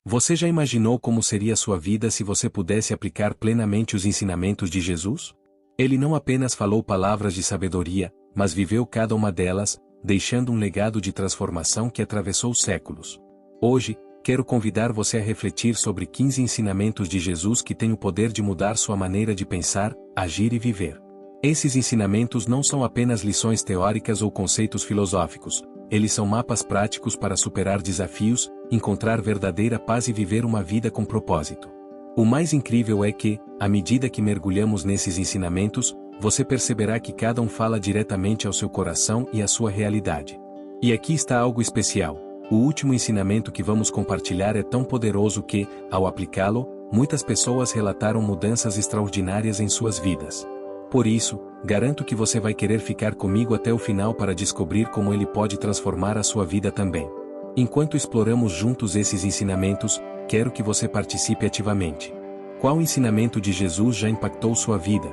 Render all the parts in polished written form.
Você já imaginou como seria sua vida se você pudesse aplicar plenamente os ensinamentos de Jesus? Ele não apenas falou palavras de sabedoria, mas viveu cada uma delas, deixando um legado de transformação que atravessou séculos. Hoje, quero convidar você a refletir sobre 15 ensinamentos de Jesus que têm o poder de mudar sua maneira de pensar, agir e viver. Esses ensinamentos não são apenas lições teóricas ou conceitos filosóficos, eles são mapas práticos para superar desafios, encontrar verdadeira paz e viver uma vida com propósito. O mais incrível é que, à medida que mergulhamos nesses ensinamentos, você perceberá que cada um fala diretamente ao seu coração e à sua realidade. E aqui está algo especial. O último ensinamento que vamos compartilhar é tão poderoso que, ao aplicá-lo, muitas pessoas relataram mudanças extraordinárias em suas vidas. Por isso, garanto que você vai querer ficar comigo até o final para descobrir como ele pode transformar a sua vida também. Enquanto exploramos juntos esses ensinamentos, quero que você participe ativamente. Qual ensinamento de Jesus já impactou sua vida?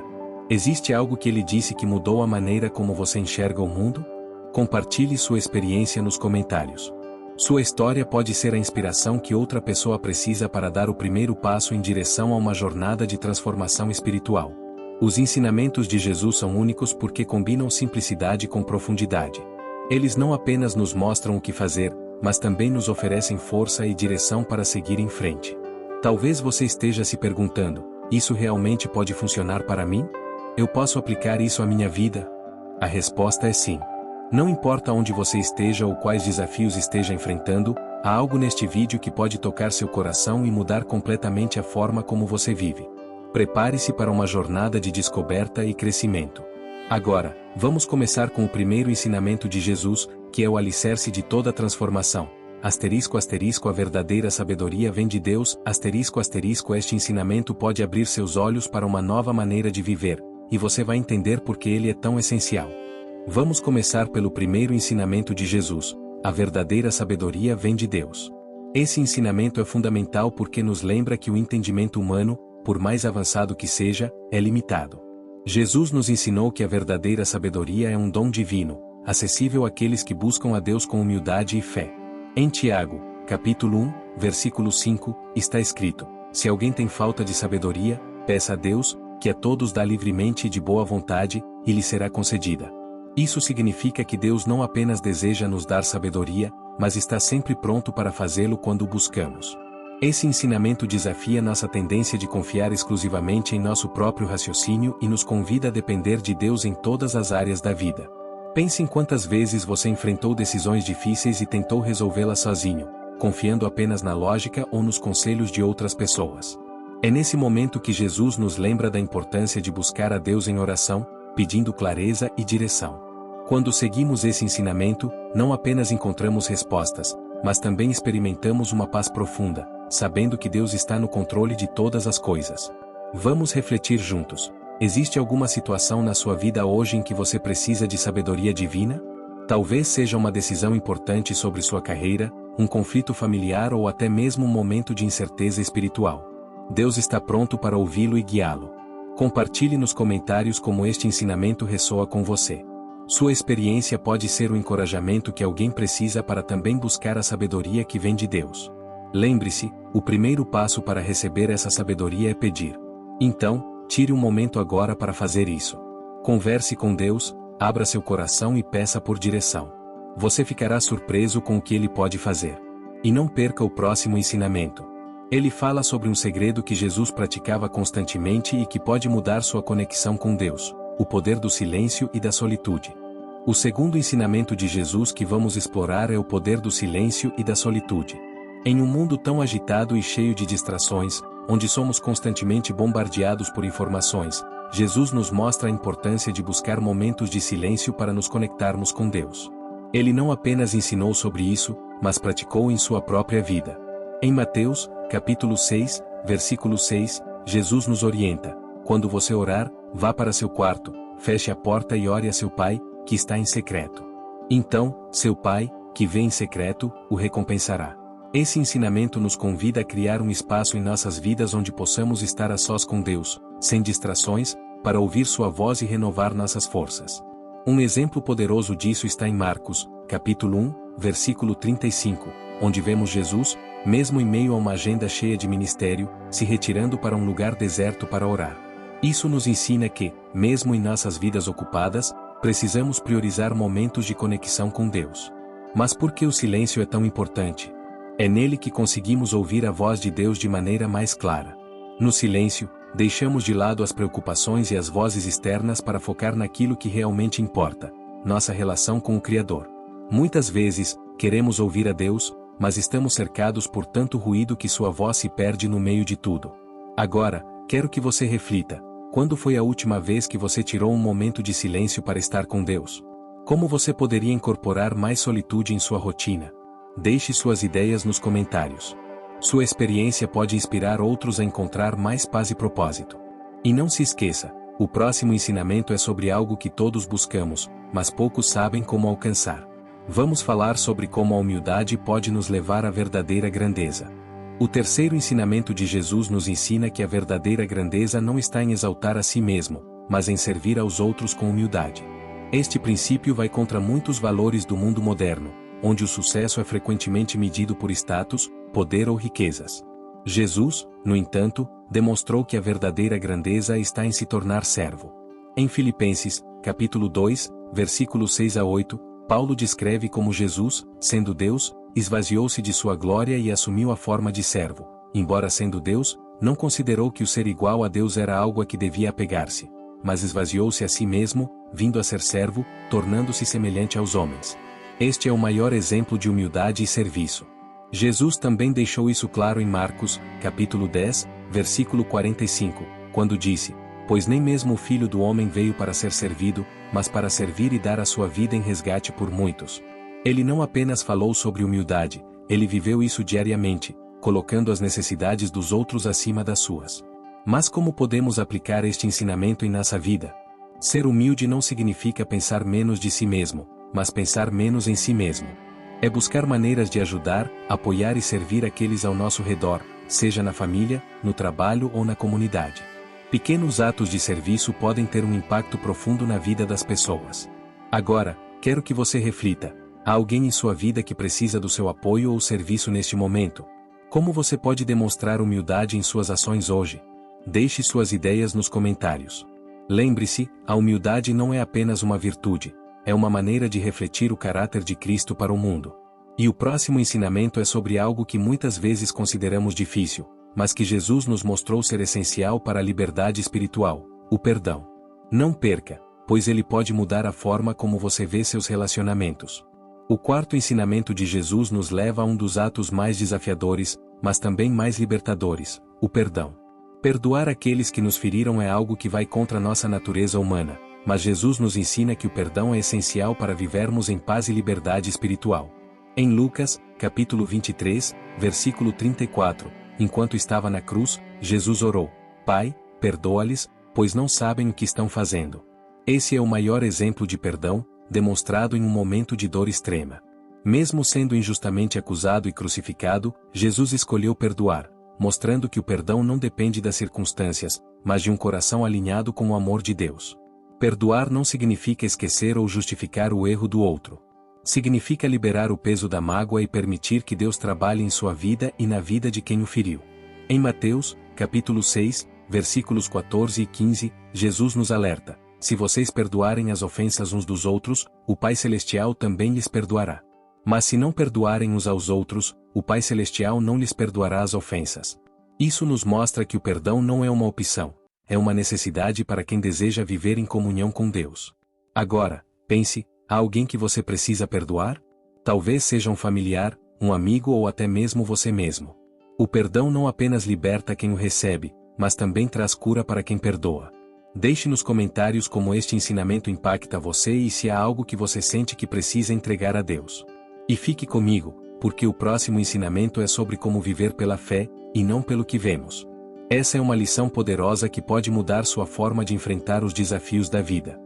Existe algo que ele disse que mudou a maneira como você enxerga o mundo? Compartilhe sua experiência nos comentários. Sua história pode ser a inspiração que outra pessoa precisa para dar o primeiro passo em direção a uma jornada de transformação espiritual. Os ensinamentos de Jesus são únicos porque combinam simplicidade com profundidade. Eles não apenas nos mostram o que fazer, mas também nos oferecem força e direção para seguir em frente. Talvez você esteja se perguntando: isso realmente pode funcionar para mim? Eu posso aplicar isso à minha vida? A resposta é sim. Não importa onde você esteja ou quais desafios esteja enfrentando, há algo neste vídeo que pode tocar seu coração e mudar completamente a forma como você vive. Prepare-se para uma jornada de descoberta e crescimento. Agora, vamos começar com o primeiro ensinamento de Jesus, que é o alicerce de toda transformação. ***, a verdadeira sabedoria vem de Deus, ***, este ensinamento pode abrir seus olhos para uma nova maneira de viver, e você vai entender por que ele é tão essencial. Vamos começar pelo primeiro ensinamento de Jesus: a verdadeira sabedoria vem de Deus. Esse ensinamento é fundamental porque nos lembra que o entendimento humano, por mais avançado que seja, é limitado. Jesus nos ensinou que a verdadeira sabedoria é um dom divino, acessível àqueles que buscam a Deus com humildade e fé. Em Tiago, capítulo 1, versículo 5, está escrito: se alguém tem falta de sabedoria, peça a Deus, que a todos dá livremente e de boa vontade, e lhe será concedida. Isso significa que Deus não apenas deseja nos dar sabedoria, mas está sempre pronto para fazê-lo quando o buscamos. Esse ensinamento desafia nossa tendência de confiar exclusivamente em nosso próprio raciocínio e nos convida a depender de Deus em todas as áreas da vida. Pense em quantas vezes você enfrentou decisões difíceis e tentou resolvê-las sozinho, confiando apenas na lógica ou nos conselhos de outras pessoas. É nesse momento que Jesus nos lembra da importância de buscar a Deus em oração, pedindo clareza e direção. Quando seguimos esse ensinamento, não apenas encontramos respostas, mas também experimentamos uma paz profunda, sabendo que Deus está no controle de todas as coisas. Vamos refletir juntos. Existe alguma situação na sua vida hoje em que você precisa de sabedoria divina? Talvez seja uma decisão importante sobre sua carreira, um conflito familiar ou até mesmo um momento de incerteza espiritual. Deus está pronto para ouvi-lo e guiá-lo. Compartilhe nos comentários como este ensinamento ressoa com você. Sua experiência pode ser o encorajamento que alguém precisa para também buscar a sabedoria que vem de Deus. Lembre-se, o primeiro passo para receber essa sabedoria é pedir. Então, tire um momento agora para fazer isso. Converse com Deus, abra seu coração e peça por direção. Você ficará surpreso com o que ele pode fazer. E não perca o próximo ensinamento. Ele fala sobre um segredo que Jesus praticava constantemente e que pode mudar sua conexão com Deus: o poder do silêncio e da solitude. O segundo ensinamento de Jesus que vamos explorar é o poder do silêncio e da solitude. Em um mundo tão agitado e cheio de distrações, onde somos constantemente bombardeados por informações, Jesus nos mostra a importância de buscar momentos de silêncio para nos conectarmos com Deus. Ele não apenas ensinou sobre isso, mas praticou em sua própria vida. Em Mateus, capítulo 6, versículo 6, Jesus nos orienta: quando você orar, vá para seu quarto, feche a porta e ore a seu Pai, que está em secreto. Então, seu Pai, que vê em secreto, o recompensará. Esse ensinamento nos convida a criar um espaço em nossas vidas onde possamos estar a sós com Deus, sem distrações, para ouvir sua voz e renovar nossas forças. Um exemplo poderoso disso está em Marcos, capítulo 1, versículo 35, onde vemos Jesus, mesmo em meio a uma agenda cheia de ministério, se retirando para um lugar deserto para orar. Isso nos ensina que, mesmo em nossas vidas ocupadas, precisamos priorizar momentos de conexão com Deus. Mas por que o silêncio é tão importante? É nele que conseguimos ouvir a voz de Deus de maneira mais clara. No silêncio, deixamos de lado as preocupações e as vozes externas para focar naquilo que realmente importa: nossa relação com o Criador. Muitas vezes, queremos ouvir a Deus, mas estamos cercados por tanto ruído que sua voz se perde no meio de tudo. Agora, quero que você reflita: quando foi a última vez que você tirou um momento de silêncio para estar com Deus? Como você poderia incorporar mais solitude em sua rotina? Deixe suas ideias nos comentários. Sua experiência pode inspirar outros a encontrar mais paz e propósito. E não se esqueça, o próximo ensinamento é sobre algo que todos buscamos, mas poucos sabem como alcançar. Vamos falar sobre como a humildade pode nos levar à verdadeira grandeza. O terceiro ensinamento de Jesus nos ensina que a verdadeira grandeza não está em exaltar a si mesmo, mas em servir aos outros com humildade. Este princípio vai contra muitos valores do mundo moderno, onde o sucesso é frequentemente medido por status, poder ou riquezas. Jesus, no entanto, demonstrou que a verdadeira grandeza está em se tornar servo. Em Filipenses, capítulo 2, versículos 6 a 8, Paulo descreve como Jesus, sendo Deus, esvaziou-se de sua glória e assumiu a forma de servo. Embora sendo Deus, não considerou que o ser igual a Deus era algo a que devia apegar-se, mas esvaziou-se a si mesmo, vindo a ser servo, tornando-se semelhante aos homens. Este é o maior exemplo de humildade e serviço. Jesus também deixou isso claro em Marcos, capítulo 10, versículo 45, quando disse: "Pois nem mesmo o Filho do Homem veio para ser servido, mas para servir e dar a sua vida em resgate por muitos." Ele não apenas falou sobre humildade, ele viveu isso diariamente, colocando as necessidades dos outros acima das suas. Mas como podemos aplicar este ensinamento em nossa vida? Ser humilde não significa pensar menos de si mesmo, mas pensar menos em si mesmo. É buscar maneiras de ajudar, apoiar e servir aqueles ao nosso redor, seja na família, no trabalho ou na comunidade. Pequenos atos de serviço podem ter um impacto profundo na vida das pessoas. Agora, quero que você reflita: há alguém em sua vida que precisa do seu apoio ou serviço neste momento? Como você pode demonstrar humildade em suas ações hoje? Deixe suas ideias nos comentários. Lembre-se, a humildade não é apenas uma virtude, é uma maneira de refletir o caráter de Cristo para o mundo. E o próximo ensinamento é sobre algo que muitas vezes consideramos difícil, mas que Jesus nos mostrou ser essencial para a liberdade espiritual: o perdão. Não perca, pois ele pode mudar a forma como você vê seus relacionamentos. O quarto ensinamento de Jesus nos leva a um dos atos mais desafiadores, mas também mais libertadores: o perdão. Perdoar aqueles que nos feriram é algo que vai contra nossa natureza humana, mas Jesus nos ensina que o perdão é essencial para vivermos em paz e liberdade espiritual. Em Lucas, capítulo 23, versículo 34, enquanto estava na cruz, Jesus orou: "Pai, perdoa-lhes, pois não sabem o que estão fazendo." Esse é o maior exemplo de perdão, demonstrado em um momento de dor extrema. Mesmo sendo injustamente acusado e crucificado, Jesus escolheu perdoar, mostrando que o perdão não depende das circunstâncias, mas de um coração alinhado com o amor de Deus. Perdoar não significa esquecer ou justificar o erro do outro. Significa liberar o peso da mágoa e permitir que Deus trabalhe em sua vida e na vida de quem o feriu. Em Mateus, capítulo 6, versículos 14 e 15, Jesus nos alerta: "Se vocês perdoarem as ofensas uns dos outros, o Pai Celestial também lhes perdoará. Mas se não perdoarem uns aos outros, o Pai Celestial não lhes perdoará as ofensas." Isso nos mostra que o perdão não é uma opção, é uma necessidade para quem deseja viver em comunhão com Deus. Agora, pense: há alguém que você precisa perdoar? Talvez seja um familiar, um amigo ou até mesmo você mesmo. O perdão não apenas liberta quem o recebe, mas também traz cura para quem perdoa. Deixe nos comentários como este ensinamento impacta você e se há algo que você sente que precisa entregar a Deus. E fique comigo, porque o próximo ensinamento é sobre como viver pela fé, e não pelo que vemos. Essa é uma lição poderosa que pode mudar sua forma de enfrentar os desafios da vida.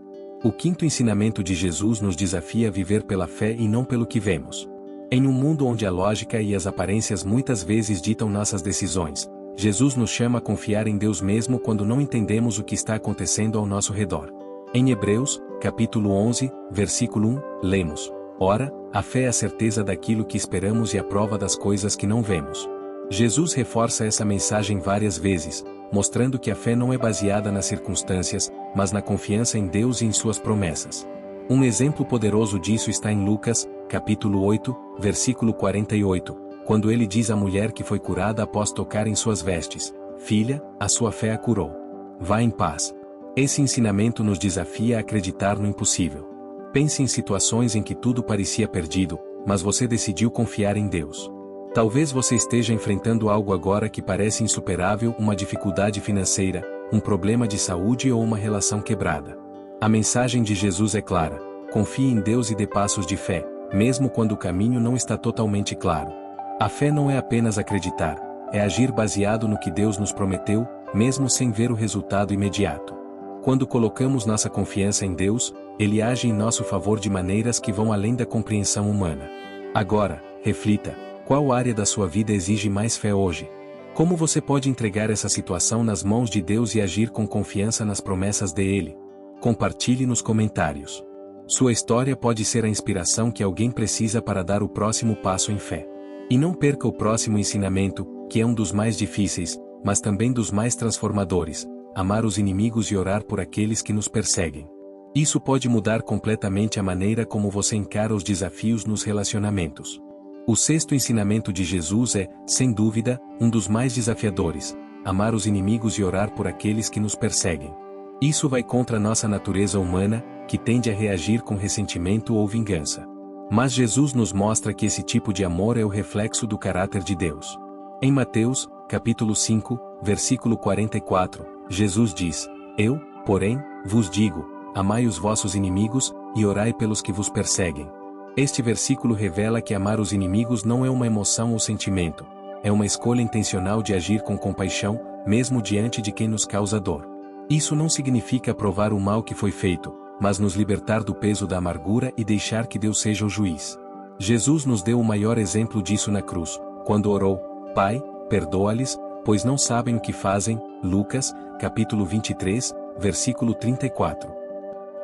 O quinto ensinamento de Jesus nos desafia a viver pela fé e não pelo que vemos. Em um mundo onde a lógica e as aparências muitas vezes ditam nossas decisões, Jesus nos chama a confiar em Deus mesmo quando não entendemos o que está acontecendo ao nosso redor. Em Hebreus, capítulo 11, versículo 1, lemos: "Ora, A fé é a certeza daquilo que esperamos e a prova das coisas que não vemos. Jesus reforça essa mensagem várias vezes, mostrando que a fé não é baseada nas circunstâncias, mas na confiança em Deus e em suas promessas. Um exemplo poderoso disso está em Lucas, capítulo 8, versículo 48, quando ele diz à mulher que foi curada após tocar em suas vestes: "Filha, a sua fé a curou. Vá em paz." Esse ensinamento nos desafia a acreditar no impossível. Pense em situações em que tudo parecia perdido, mas você decidiu confiar em Deus. Talvez você esteja enfrentando algo agora que parece insuperável, uma dificuldade financeira, um problema de saúde ou uma relação quebrada. A mensagem de Jesus é clara: confie em Deus e dê passos de fé, mesmo quando o caminho não está totalmente claro. A fé não é apenas acreditar, é agir baseado no que Deus nos prometeu, mesmo sem ver o resultado imediato. Quando colocamos nossa confiança em Deus, Ele age em nosso favor de maneiras que vão além da compreensão humana. Agora, reflita: qual área da sua vida exige mais fé hoje? Como você pode entregar essa situação nas mãos de Deus e agir com confiança nas promessas dele? Compartilhe nos comentários. Sua história pode ser a inspiração que alguém precisa para dar o próximo passo em fé. E não perca o próximo ensinamento, que é um dos mais difíceis, mas também dos mais transformadores: amar os inimigos e orar por aqueles que nos perseguem. Isso pode mudar completamente a maneira como você encara os desafios nos relacionamentos. O sexto ensinamento de Jesus é, sem dúvida, um dos mais desafiadores: amar os inimigos e orar por aqueles que nos perseguem. Isso vai contra nossa natureza humana, que tende a reagir com ressentimento ou vingança. Mas Jesus nos mostra que esse tipo de amor é o reflexo do caráter de Deus. Em Mateus, capítulo 5, versículo 44, Jesus diz: "Eu, porém, vos digo, amai os vossos inimigos, e orai pelos que vos perseguem." Este versículo revela que amar os inimigos não é uma emoção ou sentimento, é uma escolha intencional de agir com compaixão, mesmo diante de quem nos causa dor. Isso não significa aprovar o mal que foi feito, mas nos libertar do peso da amargura e deixar que Deus seja o juiz. Jesus nos deu o maior exemplo disso na cruz, quando orou: "Pai, perdoa-lhes, pois não sabem o que fazem." Lucas, capítulo 23, versículo 34.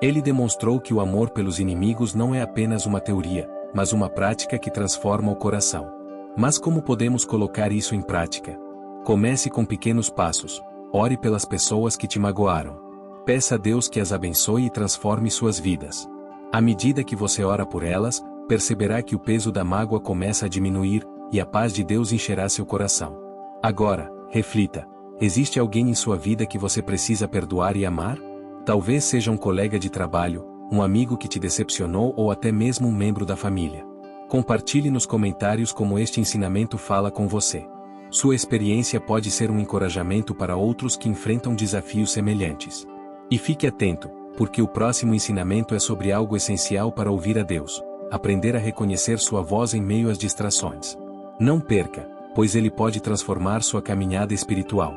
Ele demonstrou que o amor pelos inimigos não é apenas uma teoria, mas uma prática que transforma o coração. Mas como podemos colocar isso em prática? Comece com pequenos passos. Ore pelas pessoas que te magoaram. Peça a Deus que as abençoe e transforme suas vidas. À medida que você ora por elas, perceberá que o peso da mágoa começa a diminuir, e a paz de Deus encherá seu coração. Agora, reflita: existe alguém em sua vida que você precisa perdoar e amar? Talvez seja um colega de trabalho, um amigo que te decepcionou ou até mesmo um membro da família. Compartilhe nos comentários como este ensinamento fala com você. Sua experiência pode ser um encorajamento para outros que enfrentam desafios semelhantes. E fique atento, porque o próximo ensinamento é sobre algo essencial para ouvir a Deus: aprender a reconhecer sua voz em meio às distrações. Não perca, pois ele pode transformar sua caminhada espiritual.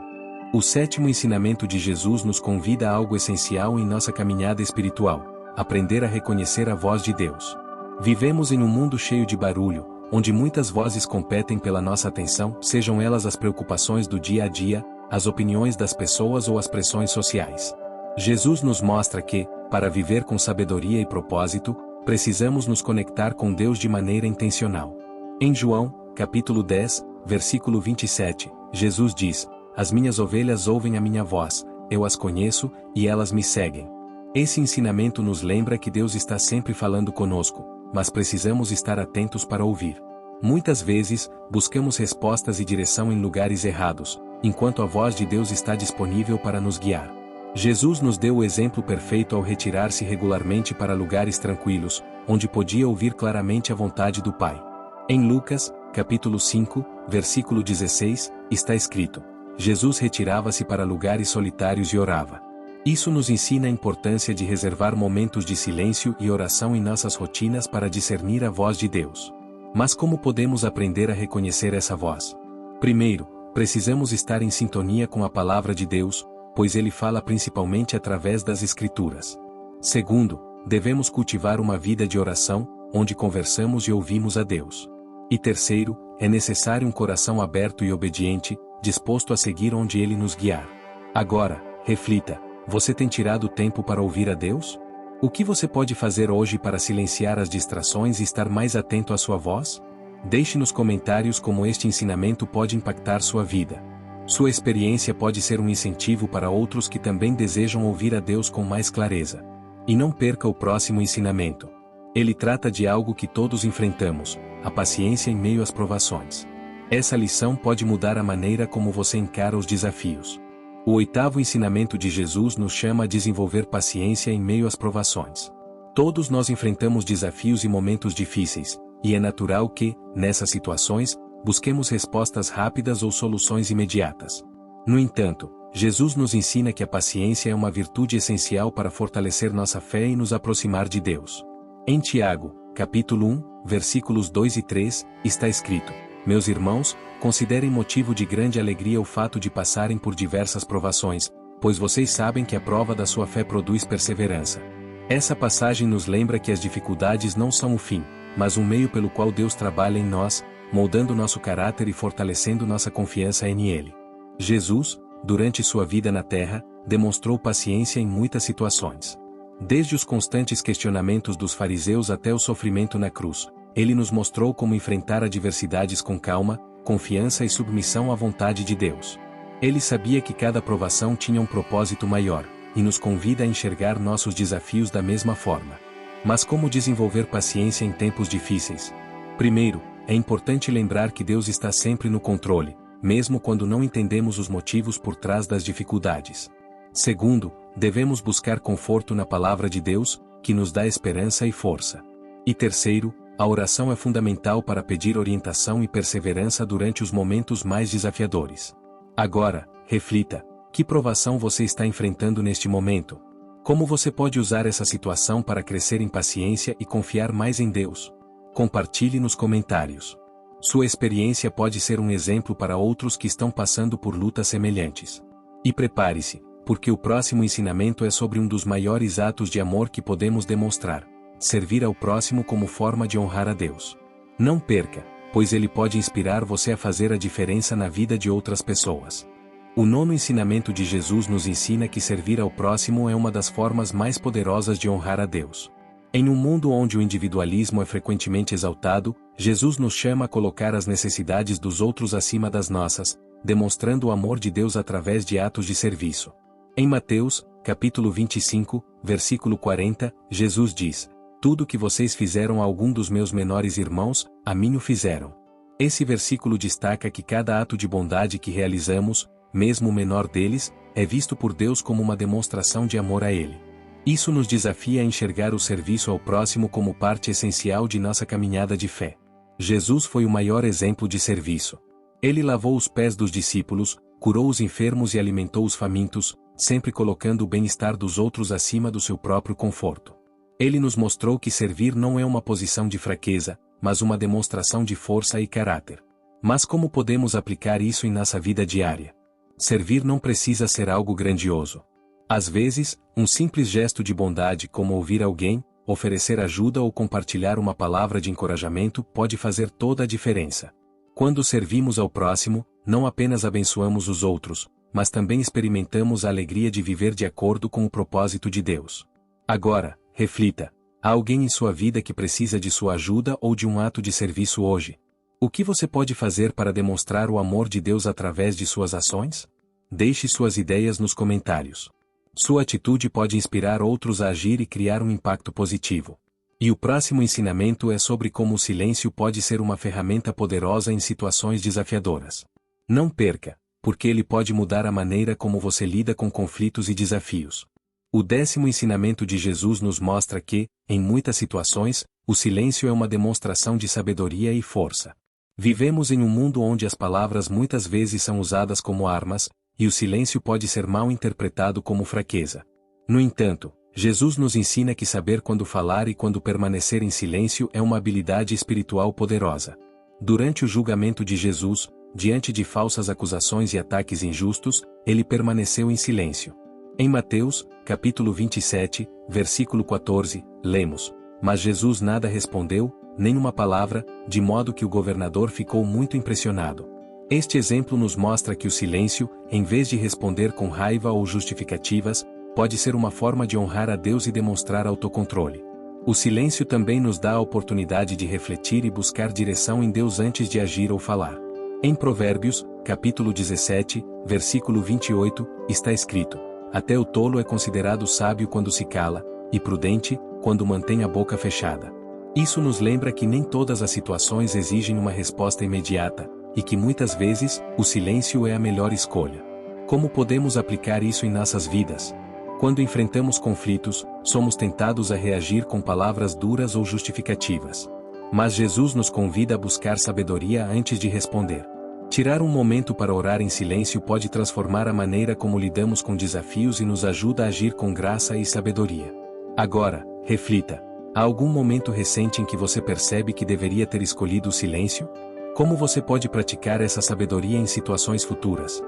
O sétimo ensinamento de Jesus nos convida a algo essencial em nossa caminhada espiritual: aprender a reconhecer a voz de Deus. Vivemos em um mundo cheio de barulho, onde muitas vozes competem pela nossa atenção, sejam elas as preocupações do dia a dia, as opiniões das pessoas ou as pressões sociais. Jesus nos mostra que, para viver com sabedoria e propósito, precisamos nos conectar com Deus de maneira intencional. Em João, capítulo 10, versículo 27, Jesus diz: "As minhas ovelhas ouvem a minha voz, eu as conheço, e elas me seguem." Esse ensinamento nos lembra que Deus está sempre falando conosco, mas precisamos estar atentos para ouvir. Muitas vezes, buscamos respostas e direção em lugares errados, enquanto a voz de Deus está disponível para nos guiar. Jesus nos deu o exemplo perfeito ao retirar-se regularmente para lugares tranquilos, onde podia ouvir claramente a vontade do Pai. Em Lucas, capítulo 5, versículo 16, está escrito: "Jesus retirava-se para lugares solitários e orava." Isso nos ensina a importância de reservar momentos de silêncio e oração em nossas rotinas para discernir a voz de Deus. Mas como podemos aprender a reconhecer essa voz? Primeiro, precisamos estar em sintonia com a palavra de Deus, pois ele fala principalmente através das Escrituras. Segundo, devemos cultivar uma vida de oração, onde conversamos e ouvimos a Deus. E terceiro, é necessário um coração aberto e obediente, disposto a seguir onde ele nos guiar. Agora, reflita: você tem tirado tempo para ouvir a Deus? O que você pode fazer hoje para silenciar as distrações e estar mais atento à sua voz? Deixe nos comentários como este ensinamento pode impactar sua vida. Sua experiência pode ser um incentivo para outros que também desejam ouvir a Deus com mais clareza. E não perca o próximo ensinamento. Ele trata de algo que todos enfrentamos, a paciência em meio às provações. Essa lição pode mudar a maneira como você encara os desafios. O 8º ensinamento de Jesus nos chama a desenvolver paciência em meio às provações. Todos nós enfrentamos desafios e momentos difíceis, e é natural que, nessas situações, busquemos respostas rápidas ou soluções imediatas. No entanto, Jesus nos ensina que a paciência é uma virtude essencial para fortalecer nossa fé e nos aproximar de Deus. Em Tiago, capítulo 1, versículos 2 e 3, está escrito: Meus irmãos, considerem motivo de grande alegria o fato de passarem por diversas provações, pois vocês sabem que a prova da sua fé produz perseverança. Essa passagem nos lembra que as dificuldades não são o fim, mas um meio pelo qual Deus trabalha em nós, moldando nosso caráter e fortalecendo nossa confiança em Ele. Jesus, durante sua vida na terra, demonstrou paciência em muitas situações. Desde os constantes questionamentos dos fariseus até o sofrimento na cruz, ele nos mostrou como enfrentar adversidades com calma, confiança e submissão à vontade de Deus. Ele sabia que cada provação tinha um propósito maior, e nos convida a enxergar nossos desafios da mesma forma. Mas como desenvolver paciência em tempos difíceis? Primeiro, é importante lembrar que Deus está sempre no controle, mesmo quando não entendemos os motivos por trás das dificuldades. Segundo, devemos buscar conforto na palavra de Deus, que nos dá esperança e força. E terceiro, a oração é fundamental para pedir orientação e perseverança durante os momentos mais desafiadores. Agora, reflita: que provação você está enfrentando neste momento? Como você pode usar essa situação para crescer em paciência e confiar mais em Deus? Compartilhe nos comentários. Sua experiência pode ser um exemplo para outros que estão passando por lutas semelhantes. E prepare-se, porque o próximo ensinamento é sobre um dos maiores atos de amor que podemos demonstrar: servir ao próximo como forma de honrar a Deus. Não perca, pois ele pode inspirar você a fazer a diferença na vida de outras pessoas. O 9º ensinamento de Jesus nos ensina que servir ao próximo é uma das formas mais poderosas de honrar a Deus. Em um mundo onde o individualismo é frequentemente exaltado, Jesus nos chama a colocar as necessidades dos outros acima das nossas, demonstrando o amor de Deus através de atos de serviço. Em Mateus, capítulo 25, versículo 40, Jesus diz: Tudo que vocês fizeram a algum dos meus menores irmãos, a mim o fizeram. Esse versículo destaca que cada ato de bondade que realizamos, mesmo o menor deles, é visto por Deus como uma demonstração de amor a Ele. Isso nos desafia a enxergar o serviço ao próximo como parte essencial de nossa caminhada de fé. Jesus foi o maior exemplo de serviço. Ele lavou os pés dos discípulos, curou os enfermos e alimentou os famintos, sempre colocando o bem-estar dos outros acima do seu próprio conforto. Ele nos mostrou que servir não é uma posição de fraqueza, mas uma demonstração de força e caráter. Mas como podemos aplicar isso em nossa vida diária? Servir não precisa ser algo grandioso. Às vezes, um simples gesto de bondade como ouvir alguém, oferecer ajuda ou compartilhar uma palavra de encorajamento pode fazer toda a diferença. Quando servimos ao próximo, não apenas abençoamos os outros, mas também experimentamos a alegria de viver de acordo com o propósito de Deus. Agora, reflita: há alguém em sua vida que precisa de sua ajuda ou de um ato de serviço hoje? O que você pode fazer para demonstrar o amor de Deus através de suas ações? Deixe suas ideias nos comentários. Sua atitude pode inspirar outros a agir e criar um impacto positivo. E o próximo ensinamento é sobre como o silêncio pode ser uma ferramenta poderosa em situações desafiadoras. Não perca, porque ele pode mudar a maneira como você lida com conflitos e desafios. O 10º ensinamento de Jesus nos mostra que, em muitas situações, o silêncio é uma demonstração de sabedoria e força. Vivemos em um mundo onde as palavras muitas vezes são usadas como armas, e o silêncio pode ser mal interpretado como fraqueza. No entanto, Jesus nos ensina que saber quando falar e quando permanecer em silêncio é uma habilidade espiritual poderosa. Durante o julgamento de Jesus, diante de falsas acusações e ataques injustos, ele permaneceu em silêncio. Em Mateus, capítulo 27, versículo 14, lemos: Mas Jesus nada respondeu, nem uma palavra, de modo que o governador ficou muito impressionado. Este exemplo nos mostra que o silêncio, em vez de responder com raiva ou justificativas, pode ser uma forma de honrar a Deus e demonstrar autocontrole. O silêncio também nos dá a oportunidade de refletir e buscar direção em Deus antes de agir ou falar. Em Provérbios, capítulo 17, versículo 28, está escrito: até o tolo é considerado sábio quando se cala, e prudente, quando mantém a boca fechada. Isso nos lembra que nem todas as situações exigem uma resposta imediata, e que muitas vezes, o silêncio é a melhor escolha. Como podemos aplicar isso em nossas vidas? Quando enfrentamos conflitos, somos tentados a reagir com palavras duras ou justificativas. Mas Jesus nos convida a buscar sabedoria antes de responder. Tirar um momento para orar em silêncio pode transformar a maneira como lidamos com desafios e nos ajuda a agir com graça e sabedoria. Agora, reflita. Há algum momento recente em que você percebe que deveria ter escolhido o silêncio? Como você pode praticar essa sabedoria em situações futuras?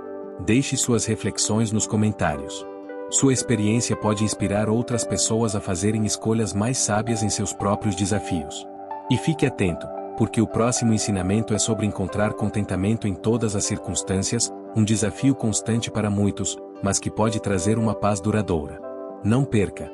Deixe suas reflexões nos comentários. Sua experiência pode inspirar outras pessoas a fazerem escolhas mais sábias em seus próprios desafios. E fique atento, porque o próximo ensinamento é sobre encontrar contentamento em todas as circunstâncias, um desafio constante para muitos, mas que pode trazer uma paz duradoura. Não perca!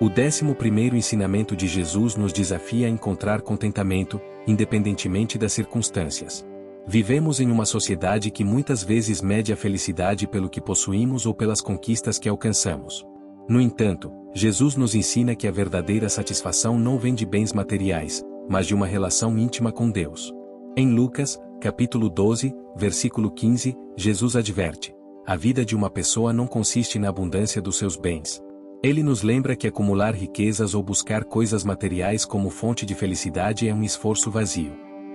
O 11º ensinamento de Jesus nos desafia a encontrar contentamento, independentemente das circunstâncias. Vivemos em uma sociedade que muitas vezes mede a felicidade pelo que possuímos ou pelas conquistas que alcançamos. No entanto, Jesus nos ensina que a verdadeira satisfação não vem de bens materiais, mas de uma relação íntima com Deus. Em Lucas, capítulo 12, versículo 15, Jesus adverte: a vida de uma pessoa não consiste na abundância dos seus bens. Ele nos lembra que acumular riquezas ou buscar coisas materiais como fonte de felicidade é um esforço vazio.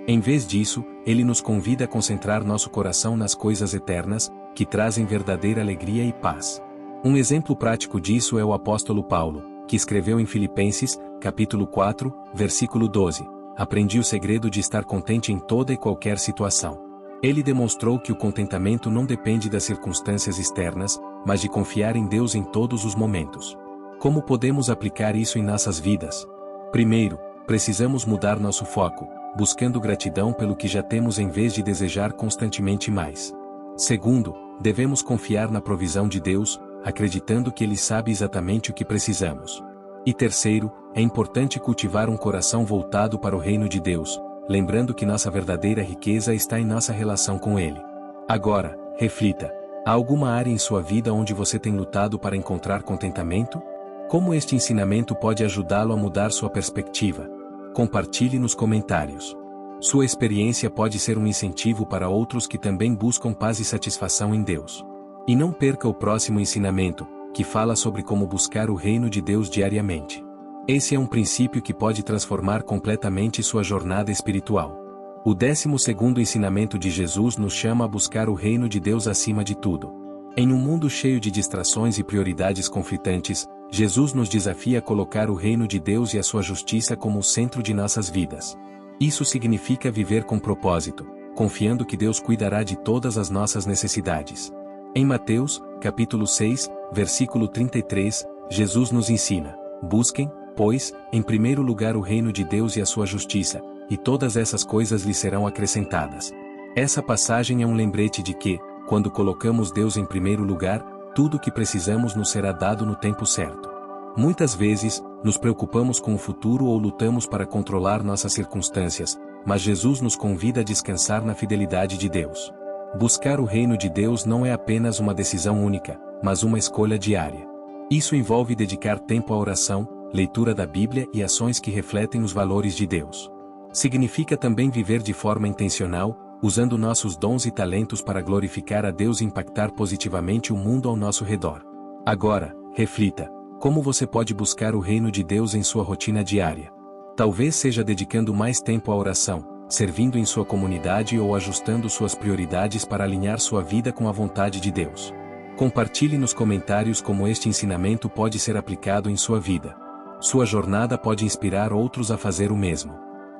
Em vez disso, ele nos convida a concentrar nosso coração nas coisas eternas, que trazem verdadeira alegria e paz. Um exemplo prático disso é o apóstolo Paulo, que escreveu em Filipenses, capítulo 4, versículo 12: aprendi o segredo de estar contente em toda e qualquer situação. Ele demonstrou que o contentamento não depende das circunstâncias externas, mas de confiar em Deus em todos os momentos. Como podemos aplicar isso em nossas vidas? Primeiro, precisamos mudar nosso foco, buscando gratidão pelo que já temos em vez de desejar constantemente mais. Segundo, devemos confiar na provisão de Deus, acreditando que Ele sabe exatamente o que precisamos. E terceiro, é importante cultivar um coração voltado para o reino de Deus, lembrando que nossa verdadeira riqueza está em nossa relação com Ele. Agora, reflita. Há alguma área em sua vida onde você tem lutado para encontrar contentamento? Como este ensinamento pode ajudá-lo a mudar sua perspectiva? Compartilhe nos comentários. Sua experiência pode ser um incentivo para outros que também buscam paz e satisfação em Deus. E não perca o próximo ensinamento, que fala sobre como buscar o reino de Deus diariamente. Esse é um princípio que pode transformar completamente sua jornada espiritual. O 12º ensinamento de Jesus nos chama a buscar o reino de Deus acima de tudo. Em um mundo cheio de distrações e prioridades conflitantes, Jesus nos desafia a colocar o reino de Deus e a sua justiça como o centro de nossas vidas. Isso significa viver com propósito, confiando que Deus cuidará de todas as nossas necessidades. Em Mateus, capítulo 6, versículo 33, Jesus nos ensina: busquem, pois, em primeiro lugar o reino de Deus e a sua justiça, e todas essas coisas lhe serão acrescentadas. Essa passagem é um lembrete de que, quando colocamos Deus em primeiro lugar, tudo o que precisamos nos será dado no tempo certo. Muitas vezes, nos preocupamos com o futuro ou lutamos para controlar nossas circunstâncias, mas Jesus nos convida a descansar na fidelidade de Deus. Buscar o reino de Deus não é apenas uma decisão única, mas uma escolha diária. Isso envolve dedicar tempo à oração, leitura da Bíblia e ações que refletem os valores de Deus. Significa também viver de forma intencional, usando nossos dons e talentos para glorificar a Deus e impactar positivamente o mundo ao nosso redor. Agora, reflita: como você pode buscar o reino de Deus em sua rotina diária? Talvez seja dedicando mais tempo à oração, servindo em sua comunidade ou ajustando suas prioridades para alinhar sua vida com a vontade de Deus. Compartilhe nos comentários como este ensinamento pode ser aplicado em sua vida. Sua jornada pode inspirar outros a fazer o mesmo.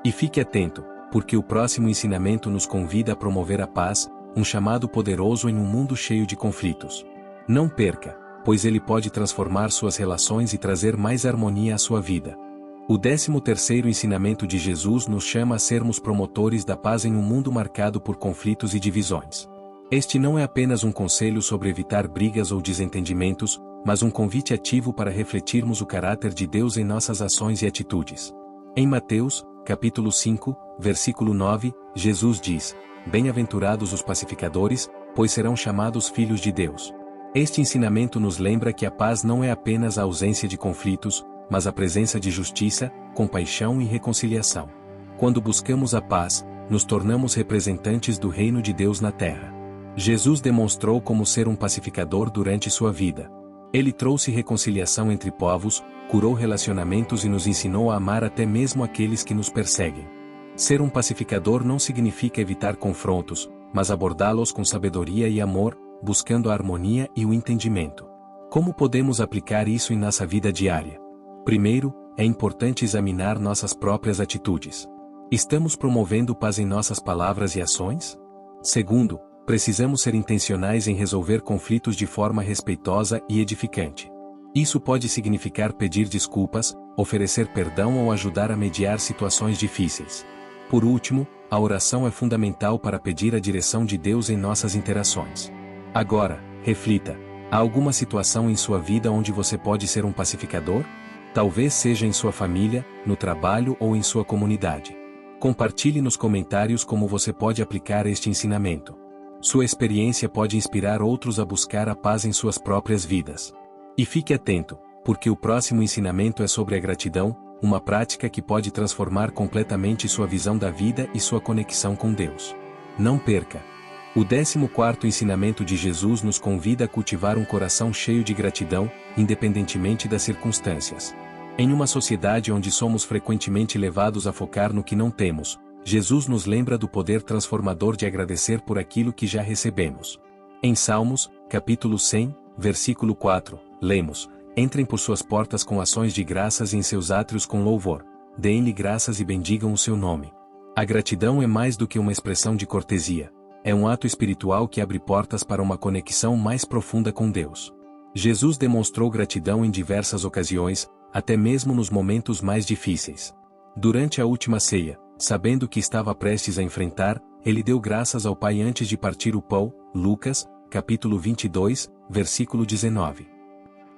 E fique atento, porque o próximo ensinamento nos convida a promover a paz, um chamado poderoso em um mundo cheio de conflitos. Não perca, pois ele pode transformar suas relações e trazer mais harmonia à sua vida. O 13º ensinamento de Jesus nos chama a sermos promotores da paz em um mundo marcado por conflitos e divisões. Este não é apenas um conselho sobre evitar brigas ou desentendimentos, mas um convite ativo para refletirmos o caráter de Deus em nossas ações e atitudes. Em Mateus, capítulo 5, versículo 9, Jesus diz: Bem-aventurados os pacificadores, pois serão chamados filhos de Deus. Este ensinamento nos lembra que a paz não é apenas a ausência de conflitos, mas a presença de justiça, compaixão e reconciliação. Quando buscamos a paz, nos tornamos representantes do reino de Deus na terra. Jesus demonstrou como ser um pacificador durante sua vida. Ele trouxe reconciliação entre povos, curou relacionamentos e nos ensinou a amar até mesmo aqueles que nos perseguem. Ser um pacificador não significa evitar confrontos, mas abordá-los com sabedoria e amor, buscando a harmonia e o entendimento. Como podemos aplicar isso em nossa vida diária? Primeiro, é importante examinar nossas próprias atitudes. Estamos promovendo paz em nossas palavras e ações? Segundo, precisamos ser intencionais em resolver conflitos de forma respeitosa e edificante. Isso pode significar pedir desculpas, oferecer perdão ou ajudar a mediar situações difíceis. Por último, a oração é fundamental para pedir a direção de Deus em nossas interações. Agora, reflita: há alguma situação em sua vida onde você pode ser um pacificador? Talvez seja em sua família, no trabalho ou em sua comunidade. Compartilhe nos comentários como você pode aplicar este ensinamento. Sua experiência pode inspirar outros a buscar a paz em suas próprias vidas. E fique atento, porque o próximo ensinamento é sobre a gratidão, uma prática que pode transformar completamente sua visão da vida e sua conexão com Deus. Não perca! O 14º ensinamento de Jesus nos convida a cultivar um coração cheio de gratidão, independentemente das circunstâncias. Em uma sociedade onde somos frequentemente levados a focar no que não temos, Jesus nos lembra do poder transformador de agradecer por aquilo que já recebemos. Em Salmos, capítulo 100, versículo 4, lemos: Entrem por suas portas com ações de graças e em seus átrios com louvor. Deem-lhe graças e bendigam o seu nome. A gratidão é mais do que uma expressão de cortesia. É um ato espiritual que abre portas para uma conexão mais profunda com Deus. Jesus demonstrou gratidão em diversas ocasiões, até mesmo nos momentos mais difíceis. Durante a última ceia, sabendo que estava prestes a enfrentar, ele deu graças ao Pai antes de partir o pão, Lucas, capítulo 22, versículo 19.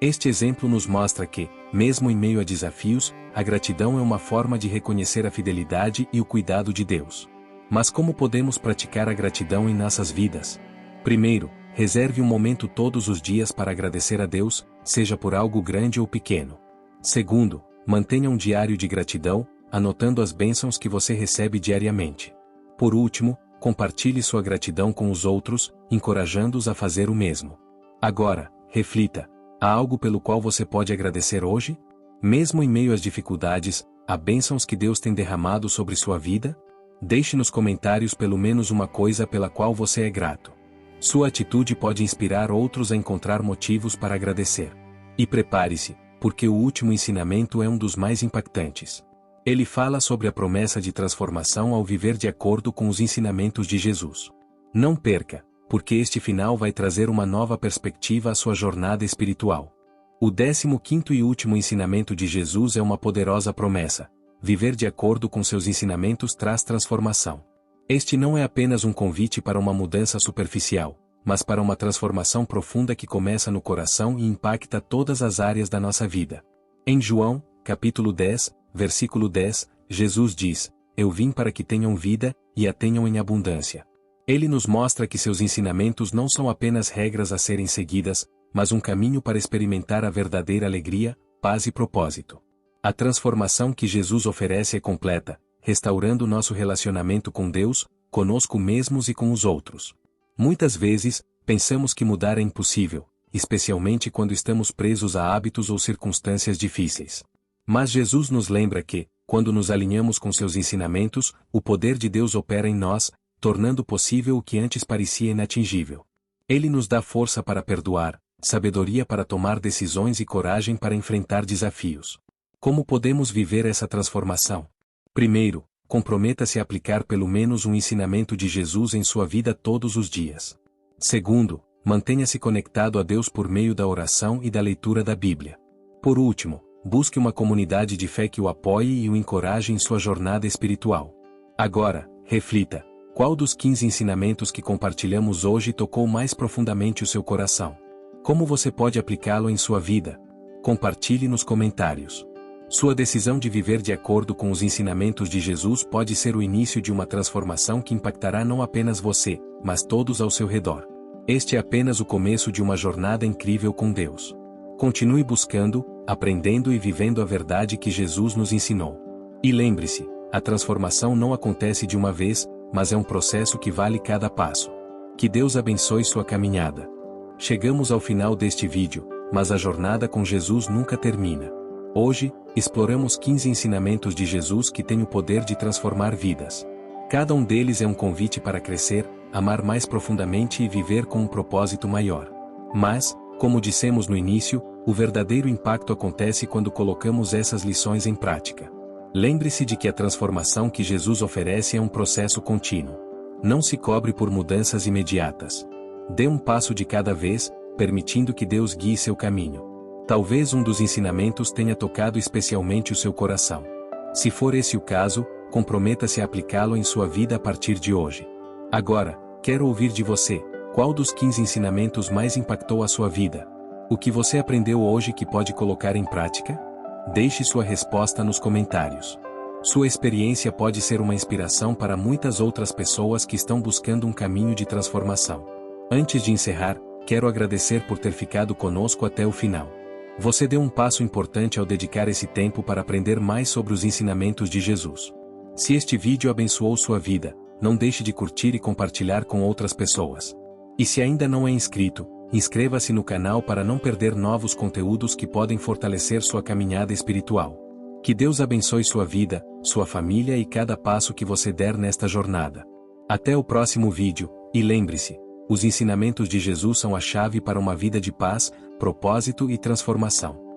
Este exemplo nos mostra que, mesmo em meio a desafios, a gratidão é uma forma de reconhecer a fidelidade e o cuidado de Deus. Mas como podemos praticar a gratidão em nossas vidas? Primeiro, reserve um momento todos os dias para agradecer a Deus, seja por algo grande ou pequeno. Segundo, mantenha um diário de gratidão, anotando as bênçãos que você recebe diariamente. Por último, compartilhe sua gratidão com os outros, encorajando-os a fazer o mesmo. Agora, reflita: há algo pelo qual você pode agradecer hoje? Mesmo em meio às dificuldades, há bênçãos que Deus tem derramado sobre sua vida? Deixe nos comentários pelo menos uma coisa pela qual você é grato. Sua atitude pode inspirar outros a encontrar motivos para agradecer. E prepare-se, porque o último ensinamento é um dos mais impactantes. Ele fala sobre a promessa de transformação ao viver de acordo com os ensinamentos de Jesus. Não perca, porque este final vai trazer uma nova perspectiva à sua jornada espiritual. O 15º e último ensinamento de Jesus é uma poderosa promessa: viver de acordo com seus ensinamentos traz transformação. Este não é apenas um convite para uma mudança superficial, mas para uma transformação profunda que começa no coração e impacta todas as áreas da nossa vida. Em João, capítulo 10, versículo 10, Jesus diz: Eu vim para que tenham vida, e a tenham em abundância. Ele nos mostra que seus ensinamentos não são apenas regras a serem seguidas, mas um caminho para experimentar a verdadeira alegria, paz e propósito. A transformação que Jesus oferece é completa, restaurando nosso relacionamento com Deus, conosco mesmos e com os outros. Muitas vezes, pensamos que mudar é impossível, especialmente quando estamos presos a hábitos ou circunstâncias difíceis. Mas Jesus nos lembra que, quando nos alinhamos com seus ensinamentos, o poder de Deus opera em nós, tornando possível o que antes parecia inatingível. Ele nos dá força para perdoar, sabedoria para tomar decisões e coragem para enfrentar desafios. Como podemos viver essa transformação? Primeiro, comprometa-se a aplicar pelo menos um ensinamento de Jesus em sua vida todos os dias. Segundo, mantenha-se conectado a Deus por meio da oração e da leitura da Bíblia. Por último, busque uma comunidade de fé que o apoie e o encoraje em sua jornada espiritual. Agora, reflita: qual dos 15 ensinamentos que compartilhamos hoje tocou mais profundamente o seu coração? Como você pode aplicá-lo em sua vida? Compartilhe nos comentários. Sua decisão de viver de acordo com os ensinamentos de Jesus pode ser o início de uma transformação que impactará não apenas você, mas todos ao seu redor. Este é apenas o começo de uma jornada incrível com Deus. Continue buscando, aprendendo e vivendo a verdade que Jesus nos ensinou. E lembre-se, a transformação não acontece de uma vez, mas é um processo que vale cada passo. Que Deus abençoe sua caminhada. Chegamos ao final deste vídeo, mas a jornada com Jesus nunca termina. Hoje, exploramos 15 ensinamentos de Jesus que têm o poder de transformar vidas. Cada um deles é um convite para crescer, amar mais profundamente e viver com um propósito maior. Mas, como dissemos no início, o verdadeiro impacto acontece quando colocamos essas lições em prática. Lembre-se de que a transformação que Jesus oferece é um processo contínuo. Não se cobre por mudanças imediatas. Dê um passo de cada vez, permitindo que Deus guie seu caminho. Talvez um dos ensinamentos tenha tocado especialmente o seu coração. Se for esse o caso, comprometa-se a aplicá-lo em sua vida a partir de hoje. Agora, quero ouvir de você, qual dos 15 ensinamentos mais impactou a sua vida? O que você aprendeu hoje que pode colocar em prática? Deixe sua resposta nos comentários. Sua experiência pode ser uma inspiração para muitas outras pessoas que estão buscando um caminho de transformação. Antes de encerrar, quero agradecer por ter ficado conosco até o final. Você deu um passo importante ao dedicar esse tempo para aprender mais sobre os ensinamentos de Jesus. Se este vídeo abençoou sua vida, não deixe de curtir e compartilhar com outras pessoas. E se ainda não é inscrito, inscreva-se no canal para não perder novos conteúdos que podem fortalecer sua caminhada espiritual. Que Deus abençoe sua vida, sua família e cada passo que você der nesta jornada. Até o próximo vídeo, e lembre-se, os ensinamentos de Jesus são a chave para uma vida de paz, propósito e transformação.